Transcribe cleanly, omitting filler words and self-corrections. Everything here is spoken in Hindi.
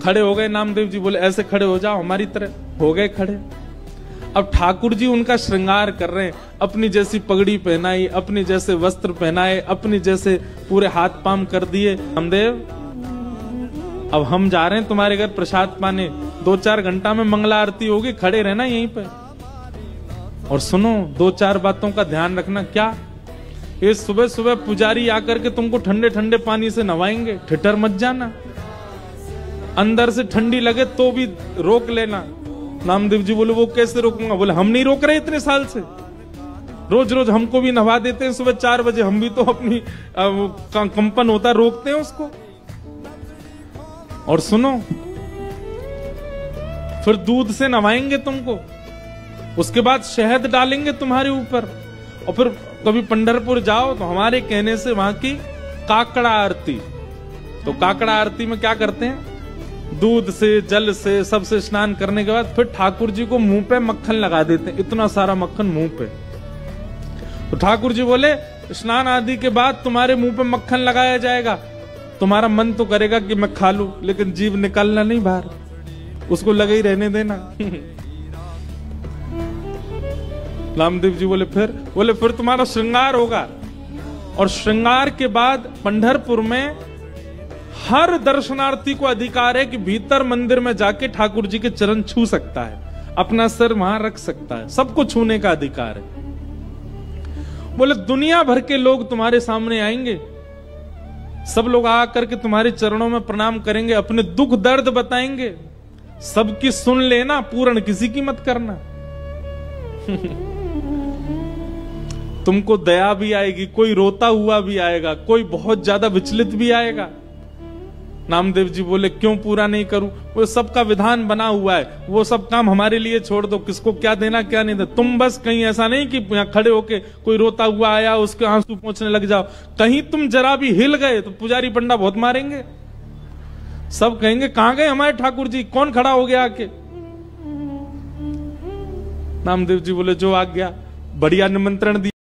खड़े हो गए नामदेव जी, बोले ऐसे खड़े हो जाओ हमारी तरह। हो गए खड़े। अब ठाकुर जी उनका श्रृंगार कर रहे हैं, अपनी जैसी पगड़ी पहनाई, अपनी जैसे वस्त्र पहनाए, अपनी जैसे पूरे हाथ पाम कर दिए। नामदेव अब हम जा रहे हैं तुम्हारे घर प्रसाद पाने, 2-4 घंटा में मंगला आरती होगी, खड़े रहना यहीं पे। और सुनो 2-4 बातों का ध्यान रखना। क्या? ये सुबह सुबह पुजारी आकर के तुमको ठंडे ठंडे पानी से नवाएंगे, ठिठर मत जाना। अंदर से ठंडी लगे तो भी रोक लेना। नामदेव जी बोले वो कैसे रोकूंगा? बोले हम नहीं रोक रहे इतने साल से, रोज रोज हमको भी नवा देते हैं सुबह 4 बजे, हम भी तो अपनी कंपन होता रोकते हैं उसको। और सुनो फिर दूध से नवाएंगे तुमको, उसके बाद शहद डालेंगे तुम्हारे ऊपर, और फिर कभी पंढरपुर जाओ तो हमारे कहने से वहां की काकड़ा आरती, तो काकड़ा आरती में क्या करते हैं, दूध से जल से सबसे स्नान करने के बाद फिर ठाकुर जी को मुंह पे मक्खन लगा देते हैं, इतना सारा मक्खन मुंह पे। तो ठाकुर जी बोले स्नान आदि के बाद तुम्हारे मुंह पे मक्खन लगाया जाएगा, तुम्हारा मन तो करेगा कि मैं खा लूं, लेकिन जीभ निकालना नहीं बाहर, उसको लगे ही रहने देना। नामदेव जी बोले फिर तुम्हारा श्रृंगार होगा। और श्रृंगार के बाद पंढरपुर में हर दर्शनार्थी को अधिकार है कि भीतर मंदिर में जाके ठाकुर जी के चरण छू सकता है, अपना सिर वहां रख सकता है, सबको छूने का अधिकार है। बोले दुनिया भर के लोग तुम्हारे सामने आएंगे, सब लोग आकर के तुम्हारे चरणों में प्रणाम करेंगे, अपने दुख दर्द बताएंगे, सबकी सुन लेना, पूर्ण किसी की मत करना। तुमको दया भी आएगी, कोई रोता हुआ भी आएगा, कोई बहुत ज्यादा विचलित भी आएगा। नामदेव जी बोले क्यों पूरा नहीं करूं? वो सबका विधान बना हुआ है, वो सब काम हमारे लिए छोड़ दो, किसको क्या देना क्या नहीं देना। तुम बस कहीं ऐसा नहीं कि यहाँ खड़े होके कोई रोता हुआ आया उसके आंसू पोंछने लग जाओ, कहीं तुम जरा भी हिल गए तो पुजारी पंडा बहुत मारेंगे, सब कहेंगे कहां गए हमारे ठाकुर जी, कौन खड़ा हो गया आके। नामदेव जी बोले जो आ गया, बढ़िया निमंत्रण दिया।